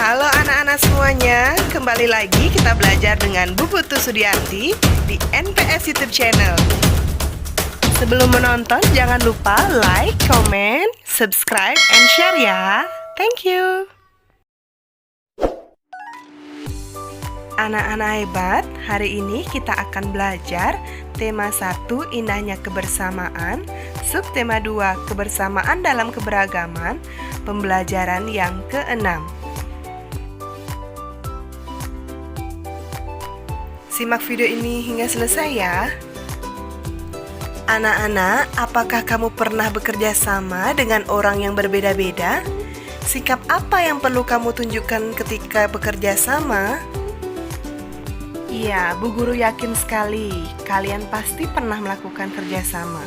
Halo anak-anak semuanya, kembali lagi kita belajar dengan Bu Putu Sudiarti di NPS YouTube channel. Sebelum menonton, jangan lupa like, comment, subscribe, and share ya. Thank you. Anak-anak hebat, hari ini kita akan belajar tema 1 indahnya kebersamaan, subtema 2 kebersamaan dalam keberagaman, pembelajaran yang ke-6. Simak video ini hingga selesai ya. Anak-anak, apakah kamu pernah bekerja sama dengan orang yang berbeda-beda? Sikap apa yang perlu kamu tunjukkan ketika bekerja sama? Iya, Bu Guru yakin sekali kalian pasti pernah melakukan kerjasama.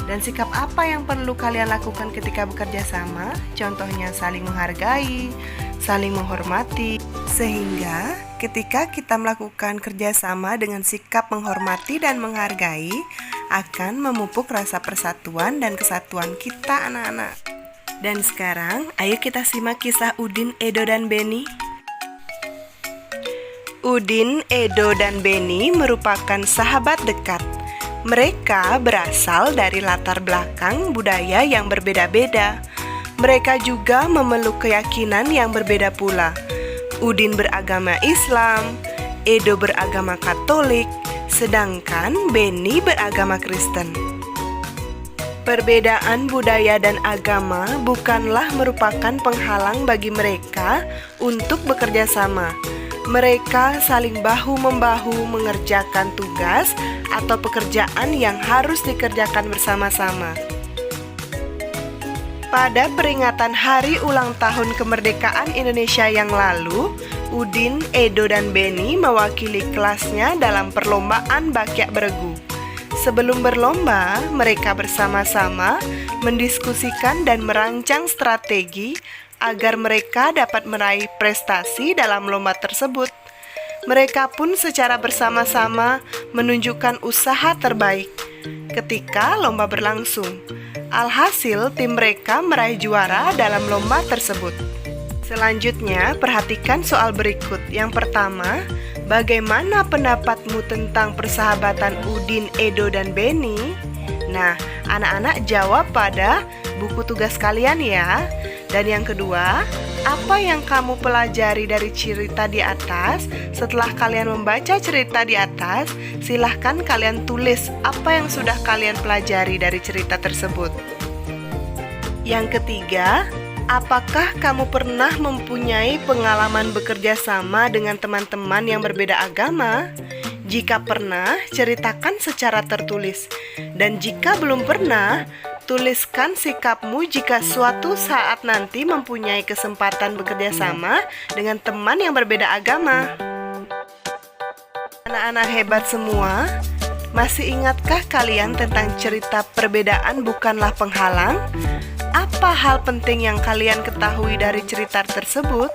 Dan sikap apa yang perlu kalian lakukan ketika bekerja sama? Contohnya saling menghargai, saling menghormati. Sehingga ketika kita melakukan kerjasama dengan sikap menghormati dan menghargai, akan memupuk rasa persatuan dan kesatuan kita anak-anak. Dan sekarang, ayo kita simak kisah Udin, Edo, dan Beni. Udin, Edo, dan Beni merupakan sahabat dekat. Mereka berasal dari latar belakang budaya yang berbeda-beda. Mereka juga memeluk keyakinan yang berbeda pula. Udin beragama Islam, Edo beragama Katolik, sedangkan Beni beragama Kristen. Perbedaan budaya dan agama bukanlah merupakan penghalang bagi mereka untuk bekerja sama. Mereka saling bahu-membahu mengerjakan tugas atau pekerjaan yang harus dikerjakan bersama-sama. Pada peringatan hari ulang tahun kemerdekaan Indonesia yang lalu, Udin, Edo, dan Beni mewakili kelasnya dalam perlombaan bakyak beregu. Sebelum berlomba, mereka bersama-sama mendiskusikan dan merancang strategi agar mereka dapat meraih prestasi dalam lomba tersebut. Mereka pun secara bersama-sama menunjukkan usaha terbaik ketika lomba berlangsung. Alhasil, tim mereka meraih juara dalam lomba tersebut. Selanjutnya, perhatikan soal berikut. Yang pertama, bagaimana pendapatmu tentang persahabatan Udin, Edo, dan Beni? Nah, anak-anak jawab pada buku tugas kalian ya. Dan yang kedua, apa yang kamu pelajari dari cerita di atas? Setelah kalian membaca cerita di atas, silahkan kalian tulis apa yang sudah kalian pelajari dari cerita tersebut. Yang ketiga, apakah kamu pernah mempunyai pengalaman bekerja sama dengan teman-teman yang berbeda agama? Jika pernah, ceritakan secara tertulis. Dan jika belum pernah, tuliskan sikapmu jika suatu saat nanti mempunyai kesempatan bekerja sama dengan teman yang berbeda agama. Anak-anak hebat semua, masih ingatkah kalian tentang cerita perbedaan bukanlah penghalang? Apa hal penting yang kalian ketahui dari cerita tersebut?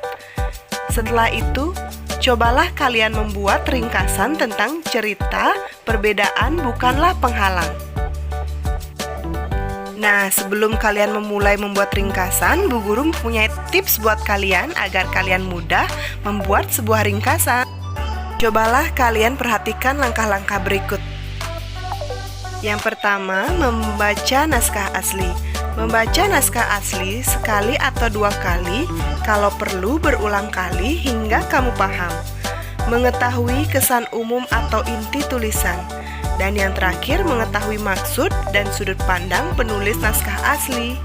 Setelah itu, cobalah kalian membuat ringkasan tentang cerita perbedaan bukanlah penghalang. Nah, sebelum kalian memulai membuat ringkasan, Bu Guru mempunyai tips buat kalian agar kalian mudah membuat sebuah ringkasan. Cobalah kalian perhatikan langkah-langkah berikut. Yang pertama, membaca naskah asli. Membaca naskah asli sekali atau 2 kali, kalau perlu berulang kali hingga kamu paham. Mengetahui kesan umum atau inti tulisan. Dan yang terakhir, mengetahui maksud dan sudut pandang penulis naskah asli.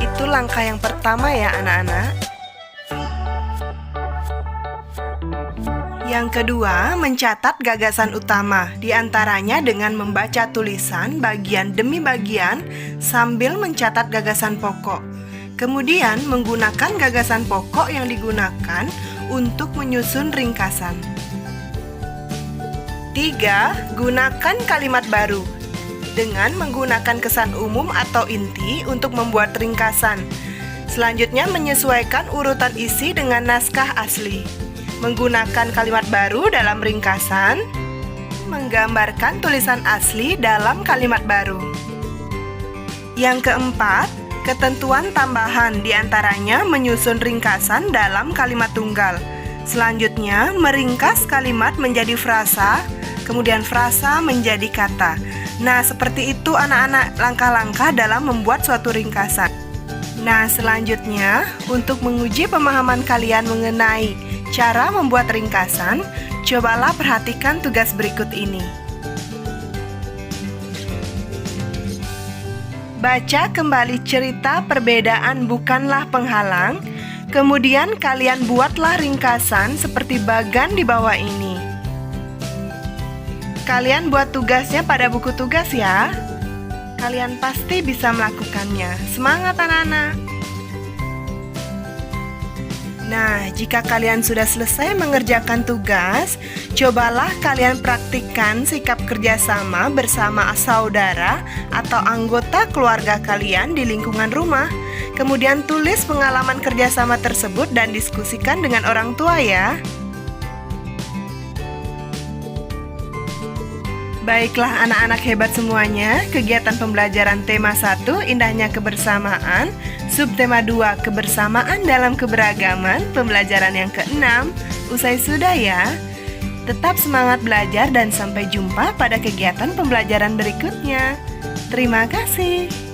Itu langkah yang pertama ya anak-anak. Yang kedua, mencatat gagasan utama, diantaranya dengan membaca tulisan bagian demi bagian sambil mencatat gagasan pokok. Kemudian, menggunakan gagasan pokok yang digunakan untuk menyusun ringkasan. 3. Gunakan kalimat baru dengan menggunakan kesan umum atau inti untuk membuat ringkasan. Selanjutnya, menyesuaikan urutan isi dengan naskah asli. Menggunakan kalimat baru dalam ringkasan. Menggambarkan tulisan asli dalam kalimat baru. Yang keempat, Ketentuan tambahan diantaranya menyusun ringkasan dalam kalimat tunggal. Selanjutnya, meringkas kalimat menjadi frasa, kemudian frasa menjadi kata. Nah, seperti itu anak-anak langkah-langkah dalam membuat suatu ringkasan. Nah, selanjutnya, untuk menguji pemahaman kalian mengenai cara membuat ringkasan, cobalah perhatikan tugas berikut ini. Baca kembali cerita Perbedaan Bukanlah Penghalang. Kemudian kalian buatlah ringkasan seperti bagan di bawah ini. Kalian buat tugasnya pada buku tugas ya. Kalian pasti bisa melakukannya. Semangat anak-anak! Nah, jika kalian sudah selesai mengerjakan tugas, cobalah kalian praktikkan sikap kerjasama bersama saudara atau anggota keluarga kalian di lingkungan rumah. Kemudian tulis pengalaman kerjasama tersebut dan diskusikan dengan orang tua ya. Baiklah anak-anak hebat semuanya, kegiatan pembelajaran tema 1 Indahnya Kebersamaan, subtema 2 Kebersamaan dalam Keberagaman, pembelajaran yang ke-6 usai sudah ya. Tetap semangat belajar dan sampai jumpa pada kegiatan pembelajaran berikutnya. Terima kasih.